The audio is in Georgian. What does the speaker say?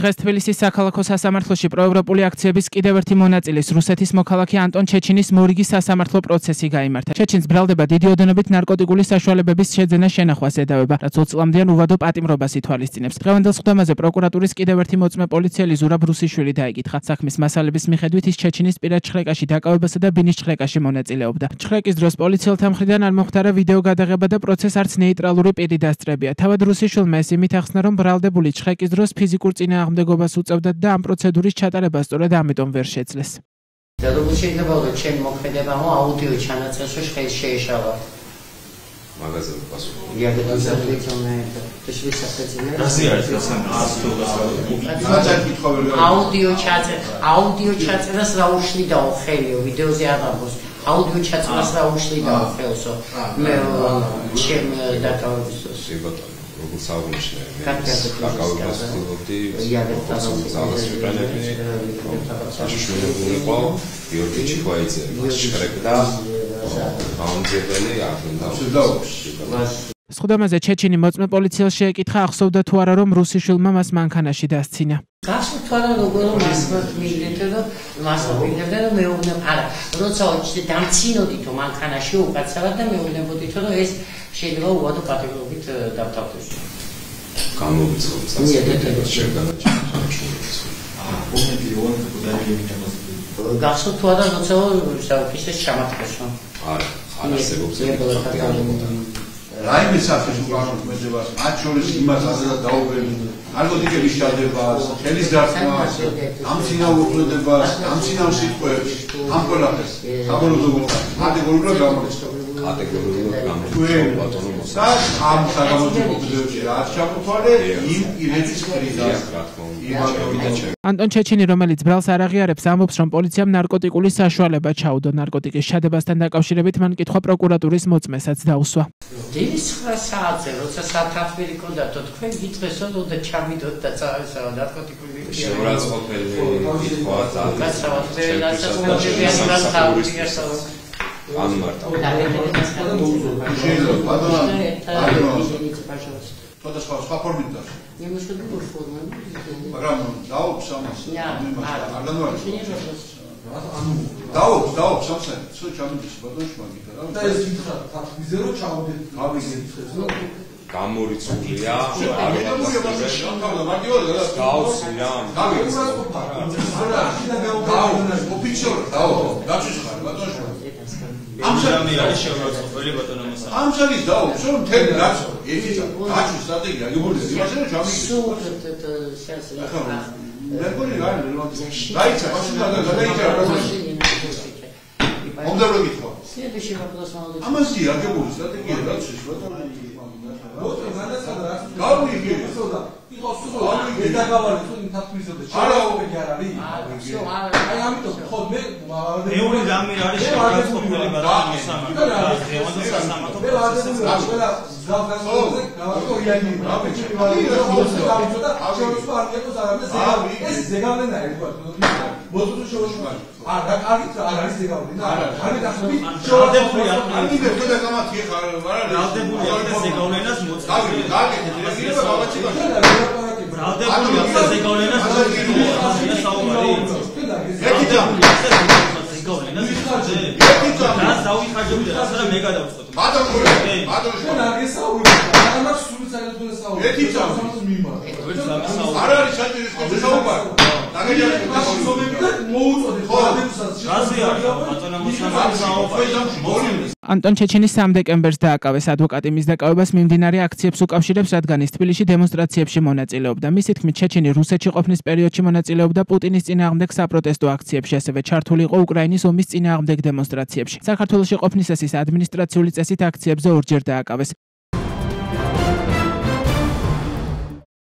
დღეს თბილისის საქალაქო სასამართლოში პროევროპული აქციების კიდევ ერთი მონაწილის რუსეთის მოქალაქე ანტონ ჩეჩინის მორიგი სასამართლო პროცესი გაიმართა. ჩეჩინს ბრალდება დიდი ოდენობით ნარკოტიკული საშუალებების შეძენა შენახვას ედავება, რაც 20 წლამდიან უვადო პატიმრობას ითვალისწინებს. დღევანდელ სხდომაზე პროკურატურის კიდევ ერთი მოწმე პოლიციელი ზურაბ რუსიშვილი დაიკითხა. საქმის მასალების მიხედვით ის ჩეჩინის პირად ჩხრეკაში დაკავებასა და ბინის ჩხრეკაში მონაწილეობდა. ჩხრეკის დროს პოლიციელთა მხრიდან არ მოხდარა ვიდეო გადაღება და პროცესს არც ნეიტრალური პირი დასწრებია. თავად რუსიშვილმა ეს იმით ახსნა, რომ ბრალდებული ჩხრეკის დროს ფიზიკურ წინააღმდეგობას უწევდათ და ამ პროცედურის ჩატარება სწორედ ამიტომ ვერ შეძლეს. Dar შეიძლება რომ ჩემ მოქმედებამ აუდიო ჩანაწერში შეეშალა. მაგაზინი პასუხი. აუდიო ჩაწერას რა უშლიდაო ხელიო ვიდეოზე არ აქვს. აუდიო ჩაწერას რა უშლიდაო ხელსო. მე ჩემ დაკავებისას. როგორც საუბრობდი, დაკავებას ვქონდი, ზალას ვიყენებდი. საშუალება გიორგი ჩიხვაიძე, შეკრებდა. გამომძებელი აღნდა. სხდომაზე ჩეჩინი მოწმე პოლიციელს შეეკითხა, ახსოვდა თუ არა რომ რუსიშვილმა მას მანქანაში დასცინა. გახსოვთ თუ არა როგორ მას მიგდეთ რომ მეუბნებ არა როცა დამცინოდით მანქანაში უკაცრავად და მეუბნებოდით რომ ეს შეიძლება უვადო პატიმრობით დავთავრდეს. გამოვიწყოთ სასწაულს შეგანაჩვენებს. გახსოვთ თუ არა როცა საოფისეს ჩამატყესო. არა, არასებობს ფაქტი არ მოხდა. რაიმე საფრთხე უკანონმდებლობას მათ შორის იმას აზრად დაუბრუნდ ნარკოტიკების ჩადებას, ხელის დარტყმას, ამცინაურობას, ამცინაურ სიტყვებს, ამ ყველაფერს საბოლოოდ კატეგორიულად გამოცხადდა. კატეგორიულად გამოცხადდა ბატონო მოსა. ამ საგამოძიებოებში რა ჩამოთვალე იმ პირების კრიზისს რა თქმა უნდა. ანტონ ჩეჩინი, რომელიც ბრალს არ აღიარებს, ამბობს, რომ პოლიციამ ნარკოტიკული საშუალება ჩაუდო. ნარკოტიკის ჩადებასთან დაკავშირებით მან კითხვა პროკურატურის მოწმესაც დაუსვა. დილის 9 საათზე, როცა საფრთხე მქონდა, თქვენ გიწესო რომ და ჩამიდოთ და წავესა ნარკოტიკული შეურაცხყოფელი კითხვა და ამ მარტო. სხვა ფორმით და немножко другой формы. მაგრამ დაობს ამას. არ განვარჯიშ. დაობს ამას. სულ ჩამოდის ბატონში მაგით რა. და ეს კითხვა ფაქტიზე რომ ჩავდეთ. გავიგეთ. გამორიცხულია. ამჟამად არის შეურაცხყოფელი ბატონო მოსა. ამჟამად დაობს რომ თემი რაც ერთი გაჩვენოს სტრატეგია გიბოლის იმაში რომ ჩამიგდო. მე მგონი რა დაიცა მაშინ გადაიჭერა მომდევნო კითხვა. Следующий вопрос молодой. ამაზე აგებული სტრატეგია რაც შეშვა Вот, надо сказать. გავიგე. იყო სულ დაგავალი თუ თათმისებდა. არა, გარალი. Всё, აი ამიტომ ხო მე მეორე რამე არის შეურაცხყოფელი ბატონო მოსამართლე. მე ვადებული ყველა ზავგაზოზე გავაკორიანი. ამიტომ და შეურაცხყოფა არ იყოს არამედ ზეგავლი. ეს ზეგავლენა ერთგვარ. მოწოდო შეურაცხყოფა. არა, კარგით არ არის ზეგავლი. არა, არ დახმები. შეურაცხყოფა. ამით ხოდა გამათი ხარ, მაგრამ ბრალდებული ახლა ზეგავლენას მოწმე. გაგეთ, ბაბაჩი ბრალდებული ახლა ზეგავლენას მოწმე. საუბარი. რა დავიხარჯებდი რა სა მე გადავწყვეტ. ბატონო ჩვენ არ გესაუბრებთ. ამას სულ საერთოდ საუბარი. ერთი წამის არ არის საჭირო ეს საუბარი. დაგეჯერეთ მოუწოდეთ ბალდებსაც. რაზე არის ბატონო მოსამართლე საუბარი. ანტონ ჩეჩინი 3 დეკემბერს დააკავეს. ადვოკატი მის დაკავებას მიმდინარე აქციებს უკავშირებს, რადგან ის თბილისში დემონსტრაციებში მონაწილეობდა. მისი თქმით, ჩეჩინი რუსეთში ყოფნის პერიოდში მონაწილეობდა პუტინის წინააღმდეგ საპროტესტო აქციებში, ასევე ჩართული იყო უკრაინის ომის წინააღმდეგ დემონსტრაციებში. საქართველოში ყოფნისას ის ადმინისტრაციული წესით აქციებზე ორჯერ დააკავეს.